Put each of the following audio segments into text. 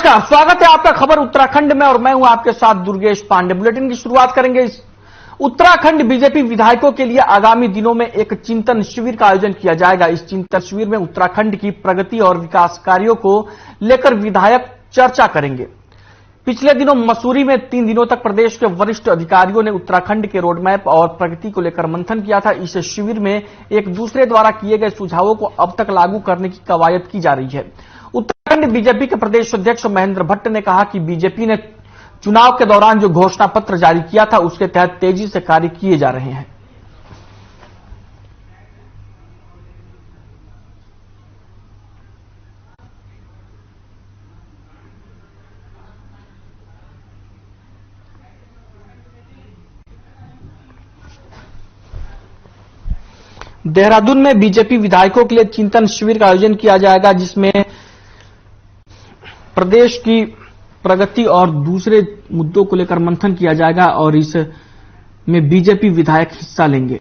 नमस्कार, स्वागत है आपका खबर उत्तराखंड में और मैं हूं आपके साथ दुर्गेश पांडे। बुलेटिन की शुरुआत करेंगे। इस उत्तराखंड बीजेपी विधायकों के लिए आगामी दिनों में एक चिंतन शिविर का आयोजन किया जाएगा। इस चिंतन शिविर में उत्तराखंड की प्रगति और विकास कार्यों को लेकर विधायक चर्चा करेंगे। पिछले दिनों मसूरी में 3 दिनों तक प्रदेश के वरिष्ठ अधिकारियों ने उत्तराखंड के रोडमैप और प्रगति को लेकर मंथन किया था। इस शिविर में एक दूसरे द्वारा किए गए सुझावों को अब तक लागू करने की कवायद की जा रही है। उत्तराखंड बीजेपी के प्रदेश अध्यक्ष महेंद्र भट्ट ने कहा कि बीजेपी ने चुनाव के दौरान जो घोषणा पत्र जारी किया था उसके तहत तेजी से कार्य किए जा रहे हैं। देहरादून में बीजेपी विधायकों के लिए चिंतन शिविर का आयोजन किया जाएगा, जिसमें प्रदेश की प्रगति और दूसरे मुद्दों को लेकर मंथन किया जाएगा और इसमें बीजेपी विधायक हिस्सा लेंगे।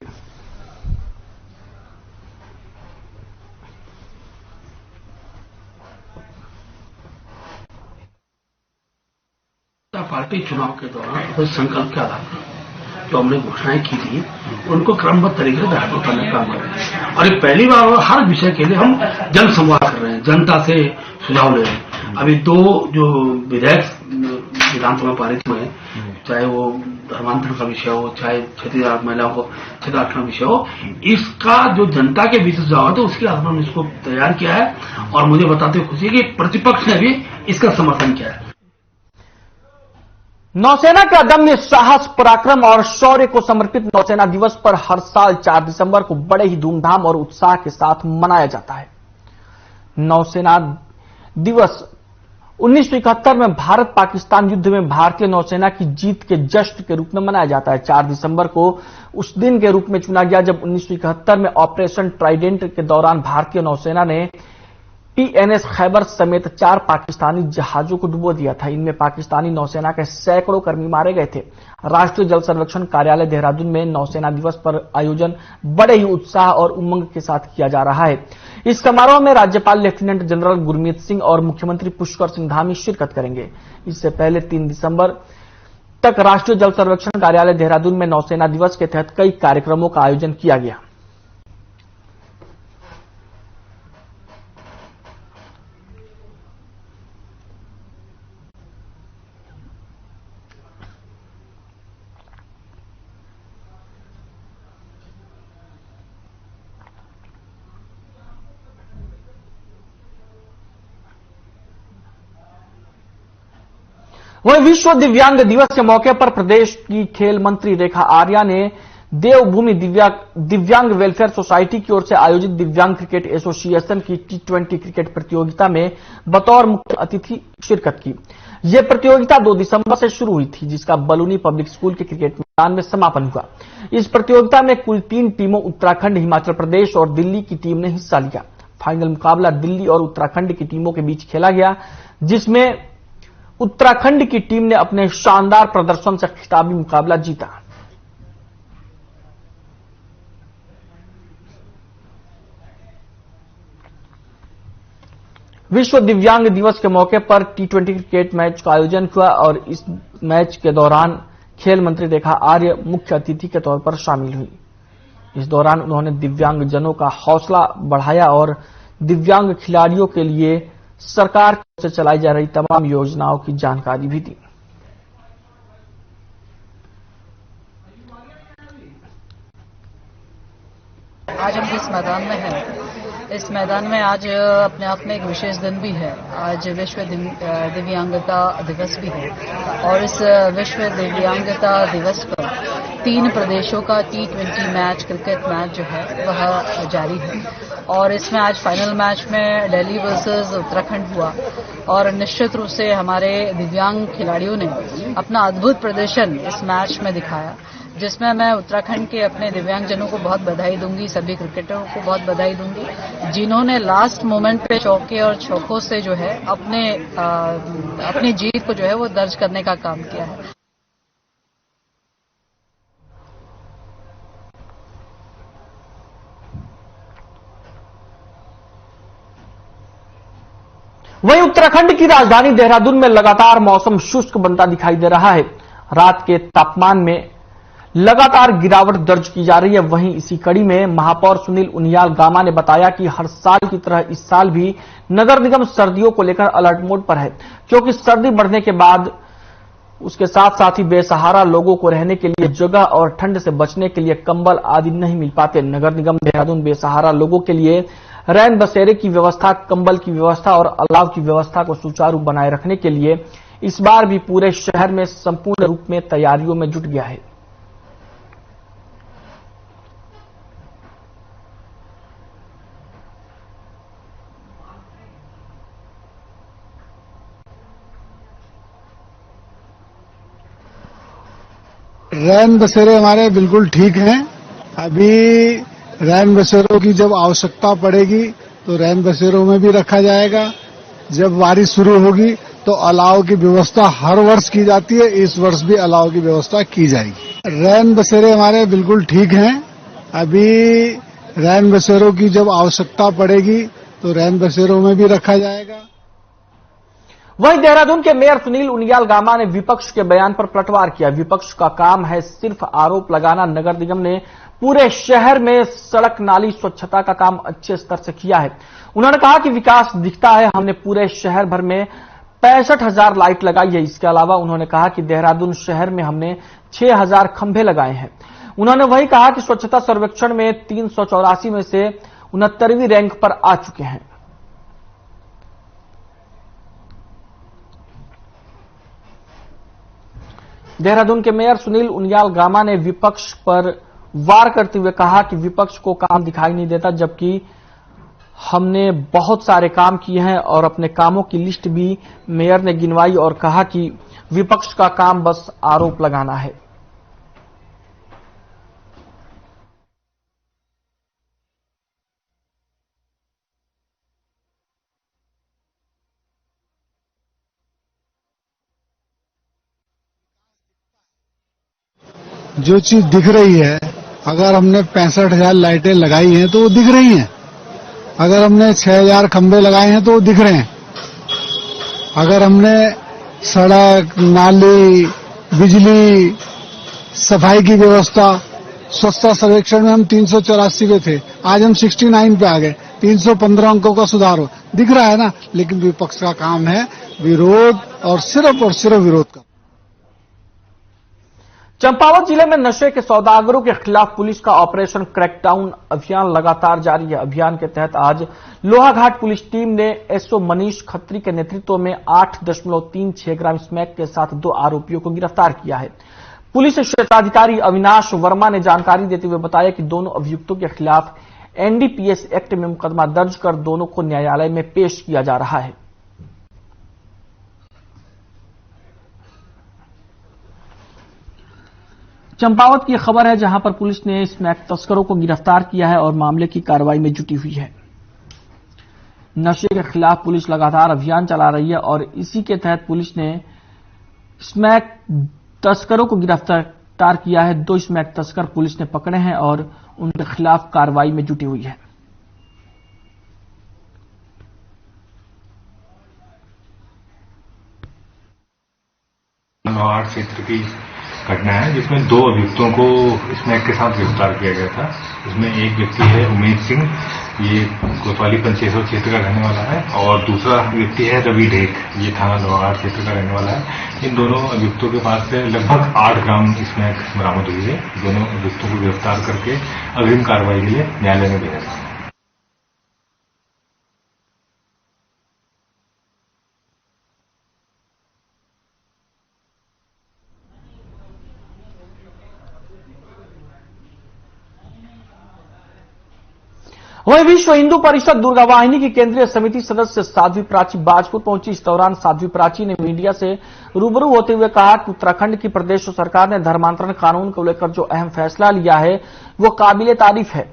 पार्टी चुनाव के दौरान कुछ संकल्प के आधार पर जो हमने घोषणाएं की थी उनको क्रमबद्ध तरीके से लागू करने का काम कर रहे हैं और ये पहली बार हर विषय के लिए हम जन संवाद कर रहे हैं, जनता से सुझाव ले रहे हैं। अभी 2 जो विधेयक विधानसभा में पारित हुए, चाहे वो धर्मांतरण का विषय हो, चाहे क्षेत्रीय महिलाओं को क्षेत्र आरक्षण विषय हो, इसका जो जनता के बीच सुझाव है उसके आधार पर हमने इसको तैयार किया है और मुझे बताते हुए खुशी है कि प्रतिपक्ष ने भी इसका समर्थन किया है। नौसेना के अदम्य साहस, पराक्रम और शौर्य को समर्पित नौसेना दिवस पर हर साल 4 दिसंबर को बड़े ही धूमधाम और उत्साह के साथ मनाया जाता है। नौसेना दिवस 1971 में भारत पाकिस्तान युद्ध में भारतीय नौसेना की जीत के जश्न के रूप में मनाया जाता है। 4 दिसंबर को उस दिन के रूप में चुना गया जब 1971 में ऑपरेशन ट्राइडेंट के दौरान भारतीय नौसेना ने PNS खैबर समेत 4 पाकिस्तानी जहाजों को डुबो दिया था। इनमें पाकिस्तानी नौसेना के सैकड़ों कर्मी मारे गए थे। राष्ट्रीय जल सर्वेक्षण कार्यालय देहरादून में नौसेना दिवस पर आयोजन बड़े ही उत्साह और उमंग के साथ किया जा रहा है। इस समारोह में राज्यपाल लेफ्टिनेंट जनरल गुरमीत सिंह और मुख्यमंत्री पुष्कर सिंह धामी शिरकत करेंगे। इससे पहले 3 दिसंबर तक राष्ट्रीय जल सर्वेक्षण कार्यालय देहरादून में नौसेना दिवस के तहत कई कार्यक्रमों का आयोजन किया गया। वहीं विश्व दिव्यांग दिवस के मौके पर प्रदेश की खेल मंत्री रेखा आर्या ने देवभूमि दिव्यांग वेलफेयर सोसाइटी की ओर से आयोजित दिव्यांग क्रिकेट एसोसिएशन की T20 क्रिकेट प्रतियोगिता में बतौर मुख्य अतिथि शिरकत की। यह प्रतियोगिता 2 दिसंबर से शुरू हुई थी, जिसका बलूनी पब्लिक स्कूल के क्रिकेट मैदान में समापन हुआ। इस प्रतियोगिता में कुल 3 टीमों उत्तराखंड, हिमाचल प्रदेश और दिल्ली की टीम ने हिस्सा लिया। फाइनल मुकाबला दिल्ली और उत्तराखंड की टीमों के बीच खेला गया, जिसमें उत्तराखंड की टीम ने अपने शानदार प्रदर्शन से खिताबी मुकाबला जीता। विश्व दिव्यांग दिवस के मौके पर T20 क्रिकेट मैच का आयोजन हुआ और इस मैच के दौरान खेल मंत्री रेखा आर्य मुख्य अतिथि के तौर पर शामिल हुई। इस दौरान उन्होंने दिव्यांगजनों का हौसला बढ़ाया और दिव्यांग खिलाड़ियों के लिए सरकार से चलाई जा रही तमाम योजनाओं की जानकारी भी दी। आज हम जिस मैदान में हैं, इस मैदान में आज अपने आप में एक विशेष दिन भी है। आज विश्व दिव्यांगता दिवस भी है और इस विश्व दिव्यांगता दिवस पर 3 प्रदेशों का T20 मैच, क्रिकेट मैच जो है वह जारी है और इसमें आज फाइनल मैच में दिल्ली वर्सेस उत्तराखंड हुआ और निश्चित रूप से हमारे दिव्यांग खिलाड़ियों ने अपना अद्भुत प्रदर्शन इस मैच में दिखाया, जिसमें मैं उत्तराखंड के अपने दिव्यांगजनों को बहुत बधाई दूंगी, सभी क्रिकेटरों को बहुत बधाई दूंगी जिन्होंने लास्ट मोमेंट पे चौके और चौकों से जो है अपनी जीत को जो है वो दर्ज करने का काम किया है। वहीं उत्तराखंड की राजधानी देहरादून में लगातार मौसम शुष्क बनता दिखाई दे रहा है। रात के तापमान में लगातार गिरावट दर्ज की जा रही है। वहीं इसी कड़ी में महापौर सुनील उनियाल गामा ने बताया कि हर साल की तरह इस साल भी नगर निगम सर्दियों को लेकर अलर्ट मोड पर है, क्योंकि सर्दी बढ़ने के बाद उसके साथ साथ ही बेसहारा लोगों को रहने के लिए जगह और ठंड से बचने के लिए कंबल आदि नहीं मिल पाते। नगर निगम देहरादून बेसहारा लोगों के लिए रैन बसेरे की व्यवस्था, कंबल की व्यवस्था और अलाव की व्यवस्था को सुचारू बनाए रखने के लिए इस बार भी पूरे शहर में संपूर्ण रूप में तैयारियों में जुट गया है। रैन बसेरे हमारे बिल्कुल ठीक हैं। अभी रैन बसेरों की जब आवश्यकता पड़ेगी तो रैन बसेरों में भी रखा जाएगा। जब बारिश शुरू होगी तो अलाव की व्यवस्था हर वर्ष की जाती है, इस वर्ष भी अलाव की व्यवस्था की जाएगी। रैन बसेरे हमारे बिल्कुल ठीक हैं। अभी रैन बसेरों की जब आवश्यकता पड़ेगी तो रैन बसेरों में भी रखा जाएगा। वहीं देहरादून के मेयर सुनील उनियाल गामा ने विपक्ष के बयान पर पलटवार किया। विपक्ष का काम है सिर्फ आरोप लगाना। नगर निगम ने पूरे शहर में सड़क नाली स्वच्छता का काम अच्छे स्तर से किया है। उन्होंने कहा कि विकास दिखता है। हमने पूरे शहर भर में 65,000 लाइट लगाई है। इसके अलावा उन्होंने कहा कि देहरादून शहर में हमने 6,000 खंभे लगाए हैं। उन्होंने वही कहा कि स्वच्छता सर्वेक्षण में 384 में से 69वीं रैंक पर आ चुके हैं। देहरादून के मेयर सुनील उनियाल गामा ने विपक्ष पर वार करते हुए कहा कि विपक्ष को काम दिखाई नहीं देता, जबकि हमने बहुत सारे काम किए हैं और अपने कामों की लिस्ट भी मेयर ने गिनवाई और कहा कि विपक्ष का काम बस आरोप लगाना है। जो चीज दिख रही है, अगर हमने 65,000 लाइटें लगाई हैं तो वो दिख रही हैं। अगर हमने 6,000 खंभे लगाए हैं तो वो दिख रहे हैं। अगर हमने सड़क, नाली, बिजली, सफाई की व्यवस्था, स्वच्छता सर्वेक्षण में हम 384 पे थे, आज हम 69 पे आ गए। 315 अंकों का सुधार हो दिख रहा है ना। लेकिन विपक्ष का काम है विरोध और सिर्फ विरोध का। चंपावत जिले में नशे के सौदागरों के खिलाफ पुलिस का ऑपरेशन क्रैकडाउन अभियान लगातार जारी है। अभियान के तहत आज लोहाघाट पुलिस टीम ने एसओ मनीष खत्री के नेतृत्व में 8.36 ग्राम स्मैक के साथ 2 आरोपियों को गिरफ्तार किया है। पुलिस क्षेत्राधिकारी अविनाश वर्मा ने जानकारी देते हुए बताया कि दोनों अभियुक्तों के खिलाफ एनडीपीएस एक्ट में मुकदमा दर्ज कर दोनों को न्यायालय में पेश किया जा रहा है। चंपावत की खबर है, जहां पर पुलिस ने स्मैक तस्करों को गिरफ्तार किया है और मामले की कार्रवाई में जुटी हुई है। नशे के खिलाफ पुलिस लगातार अभियान चला रही है और इसी के तहत पुलिस ने स्मैक तस्करों को गिरफ्तार किया है। 2 स्मैक तस्कर पुलिस ने पकड़े हैं और उनके खिलाफ कार्रवाई में जुटी हुई है। लोहाघाट क्षेत्र की घटना है, जिसमें 2 अभियुक्तों को स्मैक के साथ गिरफ्तार किया गया था। इसमें एक व्यक्ति है उमेश सिंह, ये कोतवाली पंचेश्वर क्षेत्र का रहने वाला है, और दूसरा व्यक्ति है रवि ढेक, ये थाना लोहाघाट क्षेत्र का रहने वाला है। इन दोनों अभियुक्तों के पास से लगभग 8 ग्राम स्मैक बरामद हुई है। दोनों अभियुक्तों को गिरफ्तार करके अग्रिम कार्रवाई के लिए न्यायालय में भेजा गया। वहीं विश्व हिंदू परिषद दुर्गा वाहिनी की केंद्रीय समिति सदस्य साध्वी प्राची बाजपुर पहुंची। इस दौरान साध्वी प्राची ने मीडिया से रूबरू होते हुए कहा कि उत्तराखंड की प्रदेश सरकार ने धर्मांतरण कानून को लेकर जो अहम फैसला लिया है वो काबिले तारीफ है।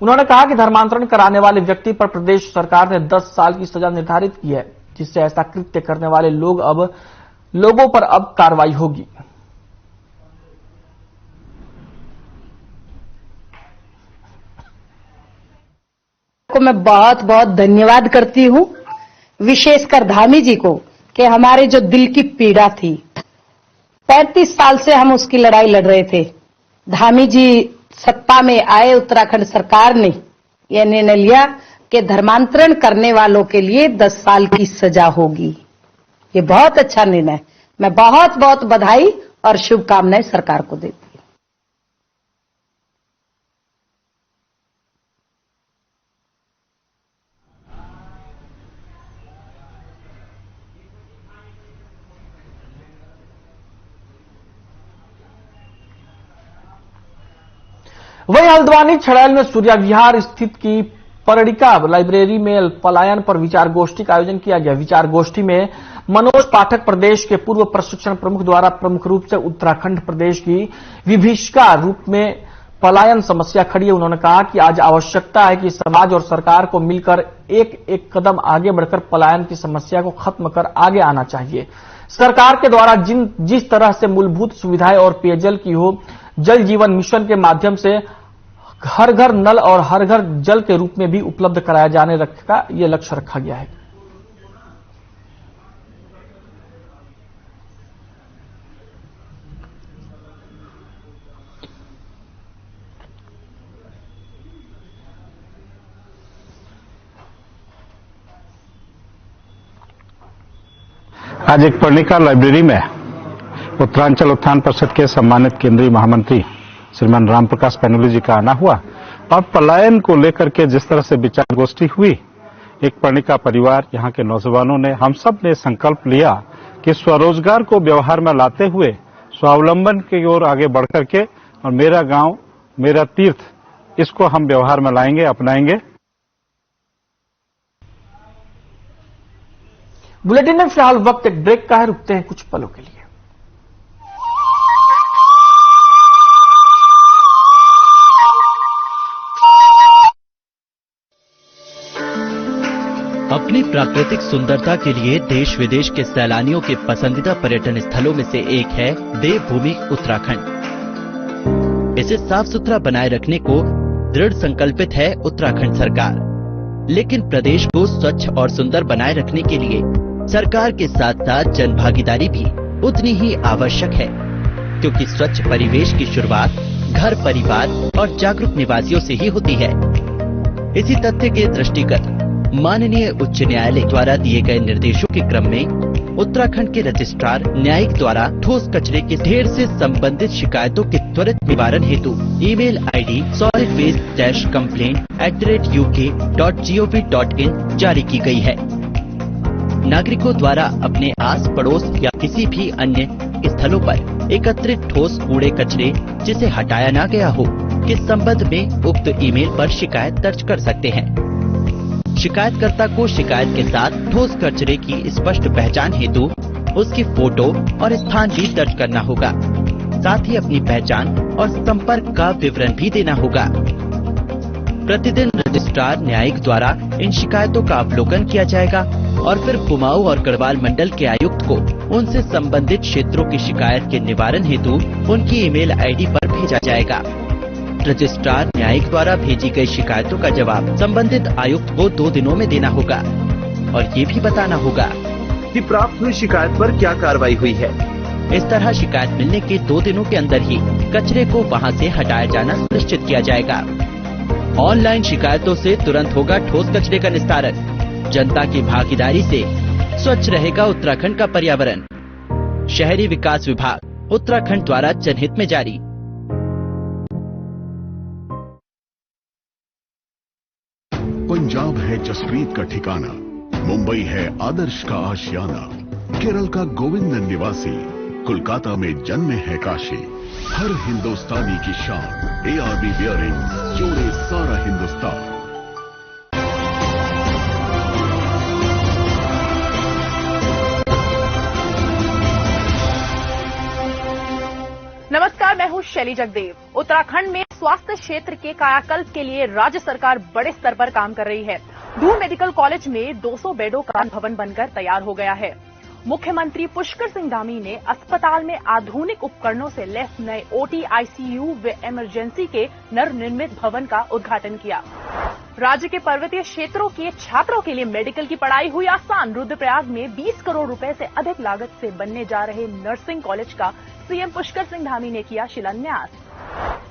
उन्होंने कहा कि धर्मांतरण कराने वाले व्यक्ति पर प्रदेश सरकार ने 10 साल की सजा निर्धारित की है, जिससे ऐसा कृत्य करने वाले लोगों पर अब कार्रवाई होगी। को मैं बहुत बहुत धन्यवाद करती हूँ। विशेषकर धामी जी को कि हमारे जो दिल की पीड़ा थी, 35 साल से हम उसकी लड़ाई लड़ रहे थे। धामी जी सत्ता में आए, उत्तराखंड सरकार ने यह निर्णय लिया कि धर्मांतरण करने वालों के लिए 10 साल की सजा होगी। ये बहुत अच्छा निर्णय, मैं बहुत बहुत बधाई और शुभकामनाएं सरकार को देती हूं। वहीं हल्द्वानी छड़ैल में सूर्या विहार स्थित की परिणिका लाइब्रेरी में पलायन पर विचार गोष्ठी का आयोजन किया गया। विचार गोष्ठी में मनोज पाठक प्रदेश के पूर्व प्रशिक्षण प्रमुख द्वारा प्रमुख रूप से उत्तराखंड प्रदेश की विभीषिका रूप में पलायन समस्या खड़ी है। उन्होंने कहा कि आज आवश्यकता है कि समाज और सरकार को मिलकर एक एक कदम आगे बढ़कर पलायन की समस्या को खत्म कर आगे आना चाहिए। सरकार के द्वारा जिस तरह से मूलभूत सुविधाएं और पेयजल की हो, जल जीवन मिशन के माध्यम से हर घर नल और हर घर जल के रूप में भी उपलब्ध कराया जाने का यह लक्ष्य रखा गया है। आज एक पर्णिका लाइब्रेरी में उत्तरांचल उत्थान परिषद के सम्मानित केंद्रीय महामंत्री श्रीमान राम प्रकाश पैनोली जी का आना हुआ और पलायन को लेकर के जिस तरह से विचार गोष्ठी हुई, एक पर्णिका परिवार, यहाँ के नौजवानों ने, हम सब ने संकल्प लिया कि स्वरोजगार को व्यवहार में लाते हुए स्वावलंबन की ओर आगे बढ़कर के और मेरा गांव मेरा तीर्थ, इसको हम व्यवहार में लाएंगे, अपनाएंगे। बुलेटिन में फिलहाल वक्त एक ब्रेक का है, रुकते हैं कुछ पलों के लिए। अपनी प्राकृतिक सुंदरता के लिए देश विदेश के सैलानियों के पसंदीदा पर्यटन स्थलों में से एक है देवभूमि उत्तराखंड। इसे साफ सुथरा बनाए रखने को दृढ़ संकल्पित है उत्तराखंड सरकार। लेकिन प्रदेश को स्वच्छ और सुंदर बनाए रखने के लिए सरकार के साथ साथ जन भागीदारी भी उतनी ही आवश्यक है, क्योंकि स्वच्छ परिवेश की शुरुआत घर, परिवार और जागरूक निवासियों से ही होती है। इसी तथ्य के दृष्टिगत माननीय उच्च न्यायालय द्वारा दिए गए निर्देशों के क्रम में उत्तराखंड के रजिस्ट्रार न्यायिक द्वारा ठोस कचरे के ढेर से संबंधित शिकायतों के त्वरित निवारण हेतु ईमेल आईडी solidwaste-complaint@uk.gov.in जारी की गई है। नागरिकों द्वारा अपने आस पड़ोस या किसी भी अन्य स्थलों पर एकत्रित ठोस कूड़े कचरे जिसे हटाया ना गया हो के संबंध में उक्त ईमेल पर शिकायत दर्ज कर सकते हैं। शिकायतकर्ता को शिकायत के साथ ठोस कचरे की स्पष्ट पहचान हेतु उसकी फोटो और स्थान भी दर्ज करना होगा। साथ ही अपनी पहचान और संपर्क का विवरण भी देना होगा। प्रतिदिन रजिस्ट्रार न्यायिक द्वारा इन शिकायतों का अवलोकन किया जाएगा और फिर कुमाऊं और गढ़वाल मंडल के आयुक्त को उनसे संबंधित क्षेत्रों की शिकायत के निवारण हेतु उनकी ईमेल आईडी पर भेजा जाएगा। रजिस्ट्रार न्यायिक द्वारा भेजी गई शिकायतों का जवाब संबंधित आयुक्त को 2 दिनों में देना होगा और ये भी बताना होगा कि प्राप्त हुई शिकायत पर क्या कार्रवाई हुई है। इस तरह शिकायत मिलने के 2 दिनों के अंदर ही कचरे को वहां से हटाया जाना सुनिश्चित किया जाएगा। ऑनलाइन शिकायतों से तुरंत होगा ठोस कचरे का निस्तारण। जनता की भागीदारी से स्वच्छ रहेगा उत्तराखंड का पर्यावरण। शहरी विकास विभाग उत्तराखंड द्वारा जनहित में जारी। पंजाब है जसप्रीत का ठिकाना, मुंबई है आदर्श का आशियाना, केरल का गोविंद निवासी, कोलकाता में जन्मे है काशी। हर हिंदुस्तानी की शान, ARB बियरिंग्स जोड़े सारा हिंदुस्तान। नमस्कार, मैं हूं शैली जगदेव। उत्तराखंड में स्वास्थ्य क्षेत्र के कायाकल्प के लिए राज्य सरकार बड़े स्तर पर काम कर रही है। दून मेडिकल कॉलेज में 200 बेडों का भवन बनकर तैयार हो गया है। मुख्यमंत्री पुष्कर सिंह धामी ने अस्पताल में आधुनिक उपकरणों से लैस नए ओटी, आईसीयू व इमरजेंसी के नवनिर्मित भवन का उद्घाटन किया। राज्य के पर्वतीय क्षेत्रों के छात्रों के लिए मेडिकल की पढ़ाई हुई आसान। रुद्रप्रयाग में 20 करोड़ रुपए से अधिक लागत से बनने जा रहे नर्सिंग कॉलेज का सीएम पुष्कर सिंह धामी ने किया शिलान्यास।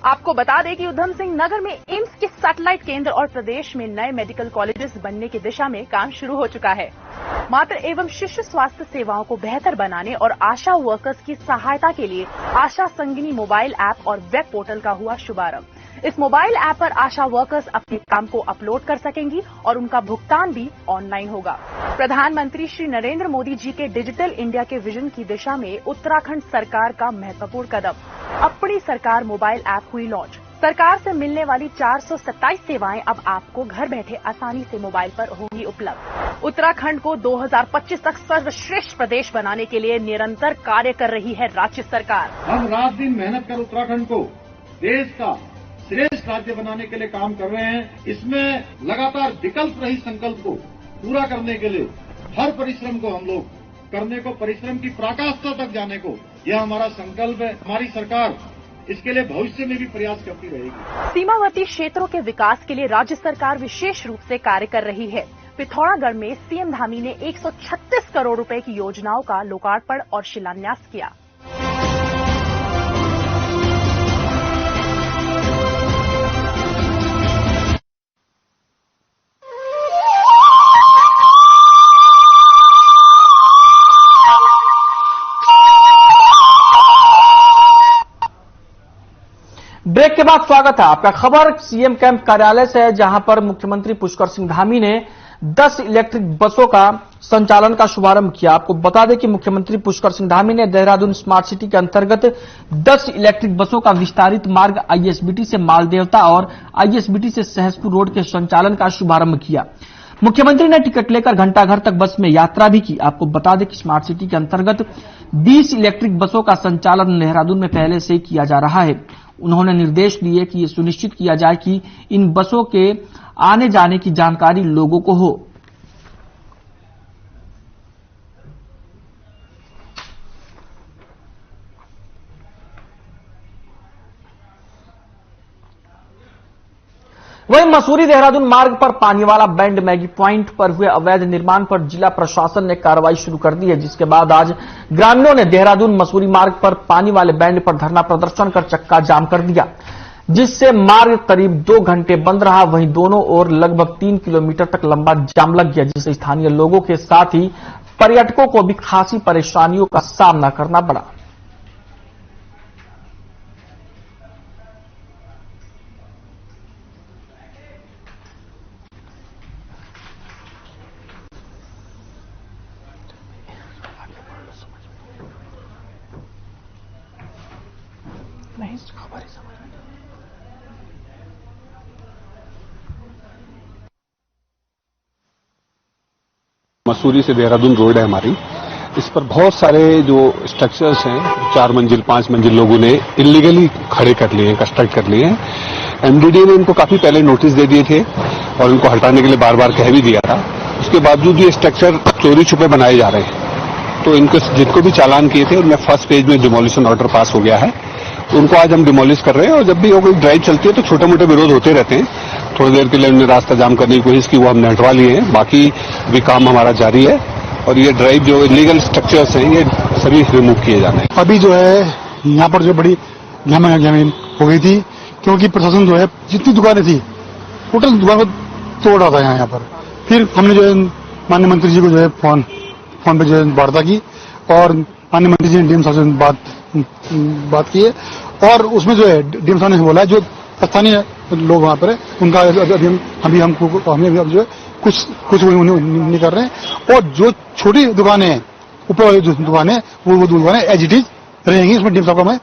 आपको बता दें कि उधम सिंह नगर में एम्स के सैटेलाइट केंद्र और प्रदेश में नए मेडिकल कॉलेजेस बनने की दिशा में काम शुरू हो चुका है। मातृ एवं शिशु स्वास्थ्य सेवाओं को बेहतर बनाने और आशा वर्कर्स की सहायता के लिए आशा संगिनी मोबाइल ऐप और वेब पोर्टल का हुआ शुभारंभ। इस मोबाइल ऐप पर आशा वर्कर्स अपने काम को अपलोड कर सकेंगी और उनका भुगतान भी ऑनलाइन होगा। प्रधानमंत्री श्री नरेंद्र मोदी जी के डिजिटल इंडिया के विजन की दिशा में उत्तराखंड सरकार का महत्वपूर्ण कदम। अपनी सरकार मोबाइल ऐप हुई लॉन्च। सरकार से मिलने वाली 427 सेवाएं अब आपको घर बैठे आसानी से मोबाइल पर होंगी उपलब्ध। उत्तराखंड को 2025 तक सर्वश्रेष्ठ प्रदेश बनाने के लिए निरंतर कार्य कर रही है राज्य सरकार। हम रात दिन मेहनत कर उत्तराखंड को देश का श्रेष्ठ राज्य बनाने के लिए काम कर रहे हैं। इसमें लगातार विकल्प रहित संकल्प को पूरा करने के लिए हर परिश्रम को हम लोग करने को, परिश्रम की पराकाष्ठा तक जाने को, यह हमारा संकल्प है। हमारी सरकार इसके लिए भविष्य में भी प्रयास करती रहेगी। सीमावर्ती क्षेत्रों के विकास के लिए राज्य सरकार विशेष रूप से कार्य कर रही है। पिथौरागढ़ में सीएम धामी ने 136 करोड़ रुपए की योजनाओं का लोकार्पण और शिलान्यास किया। ब्रेक के बाद स्वागत है आपका। खबर सीएम कैंप कार्यालय से है, जहां पर मुख्यमंत्री पुष्कर सिंह धामी ने 10 इलेक्ट्रिक बसों का संचालन का शुभारंभ किया। आपको बता दें कि मुख्यमंत्री पुष्कर सिंह धामी ने देहरादून स्मार्ट सिटी के अंतर्गत 10 इलेक्ट्रिक बसों का विस्तारित मार्ग आईएसबीटी से मालदेवता और आईएसबीटी से सहसपुर रोड के संचालन का शुभारंभ किया। मुख्यमंत्री ने टिकट लेकर घंटाघर तक बस में यात्रा भी की। आपको बता दें कि स्मार्ट सिटी के अंतर्गत 20 इलेक्ट्रिक बसों का संचालन देहरादून में पहले से ही किया जा रहा है। उन्होंने निर्देश दिए कि ये सुनिश्चित किया जाए कि इन बसों के आने जाने की जानकारी लोगों को हो। वहीं मसूरी देहरादून मार्ग पर पानीवाला बैंड मैगी पॉइंट पर हुए अवैध निर्माण पर जिला प्रशासन ने कार्रवाई शुरू कर दी है, जिसके बाद आज ग्रामीणों ने देहरादून मसूरी मार्ग पर पानी वाले बैंड पर धरना प्रदर्शन कर चक्का जाम कर दिया, जिससे मार्ग करीब 2 घंटे बंद रहा। वहीं दोनों ओर लगभग 3 किलोमीटर तक लंबा जाम लग गया, जिससे स्थानीय लोगों के साथ ही पर्यटकों को भी खासी परेशानियों का सामना करना पड़ा। मसूरी से देहरादून रोड है हमारी। इस पर बहुत सारे जो स्ट्रक्चर्स हैं 4 मंजिल 5 मंजिल लोगों ने इलीगली खड़े कर लिए हैं, कंस्ट्रक्ट कर लिए हैं। एमडीडी ने इनको काफी पहले नोटिस दे दिए थे और इनको हटाने के लिए बार बार कह भी दिया था। उसके बावजूद ये स्ट्रक्चर चोरी छुपे बनाए जा रहे हैं। तो इनको जिनको भी चालान किए थे उनमें फर्स्ट पेज में डिमोलिशन ऑर्डर पास हो गया है। उनको आज हम डिमोलिश कर रहे हैं और जब भी कोई ड्राइव चलती है तो छोटे मोटे विरोध होते रहते हैं। थोड़ी देर के लिए हमने रास्ता जाम करने की कोशिश की, वो हमने हटवा लिए हैं। बाकी भी काम हमारा जारी है और ये ड्राइव जो इलीगल स्ट्रक्चर्स हैं ये सभी रिमूव किए जाने हैं। अभी जो है यहाँ पर जो बड़ी जमीन हो गई थी, क्योंकि प्रशासन जो है जितनी दुकानें थी टोटल दुकान को तोड़ रहा था यहाँ पर। फिर हमने जो है माननीय मंत्री जी को जो है फोन पे जो है वार्ता की और माननीय मंत्री जी ने डीएम साहब से बात की है और उसमें जो है डीएम साहब ने बोला जो स्थानीय लोग वहां पर है उनका अभी हम जो है कुछ नहीं कर रहे हैं और जो छोटी दुकानें हैं ऊपर जो दुकानें वो दुकानें एज इट इज रहेंगी। इसमें डीएम साहब का हमें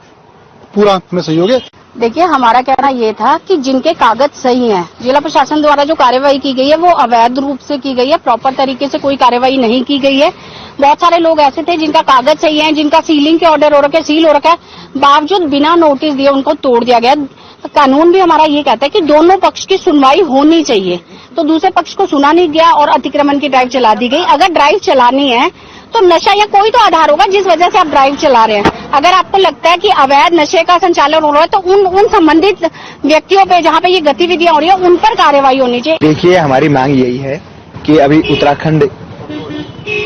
पूरा हमें सहयोग है। देखिए, हमारा कहना ये था कि जिनके कागज सही हैं, जिला प्रशासन द्वारा जो कार्यवाही की गई है वो अवैध रूप से की गई है, प्रॉपर तरीके से कोई कार्यवाही नहीं की गई है। बहुत सारे लोग ऐसे थे जिनका कागज सही है, जिनका सीलिंग के ऑर्डर हो रखा है, सील हो रखा है, बावजूद बिना नोटिस दिए उनको तोड़ दिया गया। तो कानून भी हमारा ये कहता है कि दोनों पक्ष की सुनवाई होनी चाहिए, तो दूसरे पक्ष को सुना नहीं गया और अतिक्रमण की ड्राइव चला दी गई। अगर ड्राइव चलानी है तो नशा या कोई तो आधार होगा जिस वजह से आप ड्राइव चला रहे हैं। अगर आपको लगता है कि अवैध नशे का संचालन हो रहा है तो उन संबंधित व्यक्तियों पे जहाँ पे ये गतिविधियां हो रही है उन पर कार्रवाई होनी चाहिए। देखिए, हमारी मांग यही है कि अभी उत्तराखंड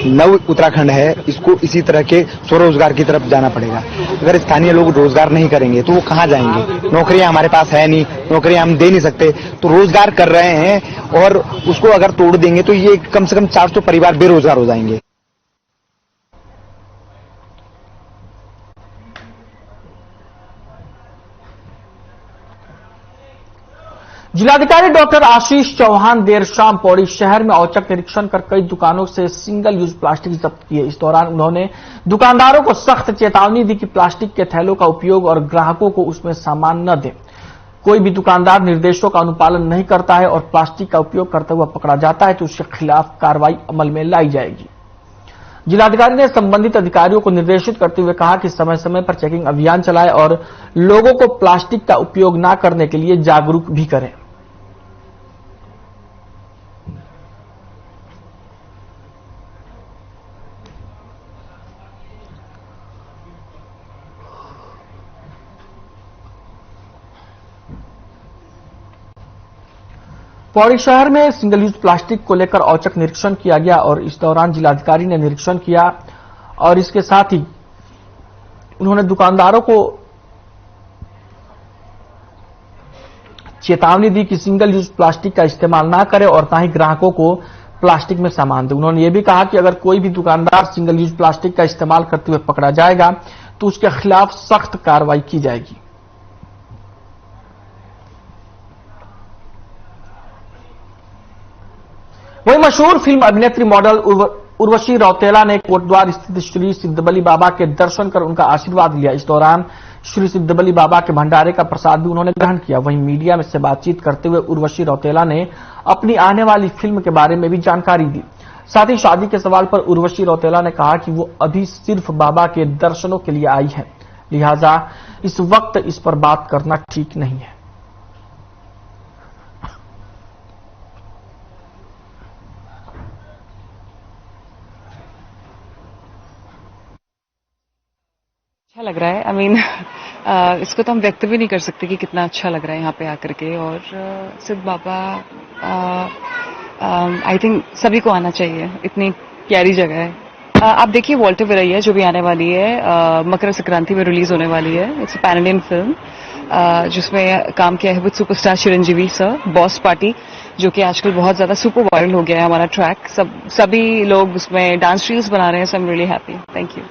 नव उत्तराखंड है, इसको इसी तरह के स्वरोजगार की तरफ जाना पड़ेगा। अगर स्थानीय लोग रोजगार नहीं करेंगे तो वो कहाँ जाएंगे? नौकरियां हमारे पास है नहीं, नौकरियां हम दे नहीं सकते, तो रोजगार कर रहे हैं और उसको अगर तोड़ देंगे तो ये कम से कम 400 परिवार बेरोजगार हो जाएंगे। जिलाधिकारी डॉक्टर आशीष चौहान देर शाम पौड़ी शहर में औचक निरीक्षण कर कई दुकानों से सिंगल यूज प्लास्टिक जब्त किए। इस दौरान उन्होंने दुकानदारों को सख्त चेतावनी दी कि प्लास्टिक के थैलों का उपयोग और ग्राहकों को उसमें सामान न दें। कोई भी दुकानदार निर्देशों का अनुपालन नहीं करता है और प्लास्टिक का उपयोग करता हुआ पकड़ा जाता है तो उसके खिलाफ कार्रवाई अमल में लाई जाएगी। जिलाधिकारी ने संबंधित अधिकारियों को निर्देशित करते हुए कहा कि समय समय पर चेकिंग अभियान चलाएं और लोगों को प्लास्टिक का उपयोग न करने के लिए जागरूक भी करें। पौड़ी शहर में सिंगल यूज प्लास्टिक को लेकर औचक निरीक्षण किया गया और इस दौरान जिलाधिकारी ने निरीक्षण किया और इसके साथ ही उन्होंने दुकानदारों को चेतावनी दी कि सिंगल यूज प्लास्टिक का इस्तेमाल ना करें और ना ही ग्राहकों को प्लास्टिक में सामान दें। उन्होंने ये भी कहा कि अगर कोई भी दुकानदार सिंगल यूज प्लास्टिक का इस्तेमाल करते हुए पकड़ा जाएगा तो उसके खिलाफ सख्त कार्रवाई की जाएगी। वही मशहूर फिल्म अभिनेत्री मॉडल उर्वशी रौतेला ने कोटद्वार स्थित श्री सिद्धबली बाबा के दर्शन कर उनका आशीर्वाद लिया। इस दौरान श्री सिद्धबली बाबा के भंडारे का प्रसाद भी उन्होंने ग्रहण किया। वहीं मीडिया में से बातचीत करते हुए उर्वशी रौतेला ने अपनी आने वाली फिल्म के बारे में भी जानकारी दी। साथ ही शादी के सवाल पर उर्वशी रौतेला ने कहा कि वो अभी सिर्फ बाबा के दर्शनों के लिए आई है, लिहाजा इस वक्त इस पर बात करना ठीक नहीं है। अच्छा लग रहा है। आई मीन इसको तो हम व्यक्त भी नहीं कर सकते कि कितना अच्छा लग रहा है यहाँ पे आकर के। और सिद्ध बाबा आई थिंक सभी को आना चाहिए, इतनी प्यारी जगह है। आप देखिए वॉल्टर विरैया जो भी आने वाली है, मकर संक्रांति में रिलीज होने वाली है। इट्स पैन इंडियन फिल्म जिसमें काम किया है with superstar Chiranjeevi sir. Boss party जो कि आजकल बहुत ज्यादा सुपर वायरल हो गया है हमारा ट्रैक। सभी लोग उसमें डांस रील्स बना रहे हैं, so I am really happy. Thank you.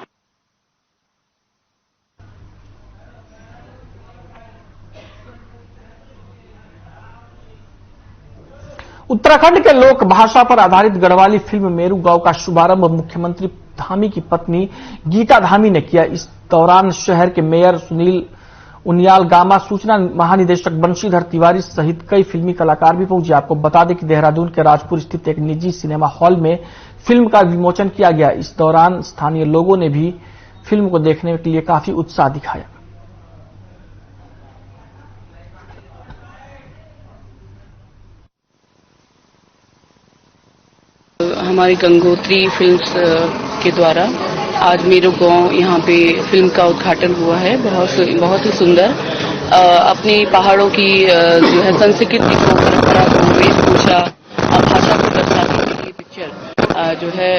Uttarakhand के लोक भाषा पर आधारित गढ़वाली फिल्म मेरू गांव का शुभारंभ मुख्यमंत्री धामी की पत्नी गीता धामी ने किया। इस दौरान शहर के मेयर सुनील उनियाल गामा, सूचना महानिदेशक बंशीधर तिवारी सहित कई फिल्मी कलाकार भी पहुंचे। आपको बता दें कि देहरादून के राजपुर स्थित एक निजी सिनेमा हॉल में फिल्म का विमोचन किया गया। इस दौरान स्थानीय लोगों ने भी फिल्म को देखने के लिए काफी उत्साह दिखाया। हमारी गंगोत्री फिल्म्स के द्वारा आज मेरू गांव यहाँ पे फिल्म का उद्घाटन हुआ है। बहुत ही सुंदर अपनी पहाड़ों की जो है संस्कृति को, परंपरा को, वेशभूषा, भाषा को दर्शाने के लिए पिक्चर जो है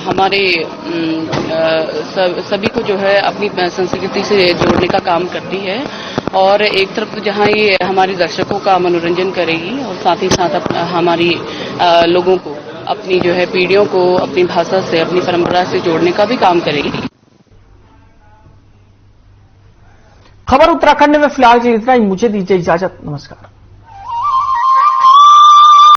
हमारे सभी को जो है अपनी संस्कृति से जोड़ने का काम करती है। और एक तरफ जहाँ ये हमारे दर्शकों का मनोरंजन करेगी और साथ ही साथ हमारी लोगों को, अपनी जो है पीढ़ियों को अपनी भाषा से, अपनी परंपरा से जोड़ने का भी काम करेगी। खबर उत्तराखंड में फिलहाल के लिए इतना ही। मुझे दीजिए इजाजत। नमस्कार।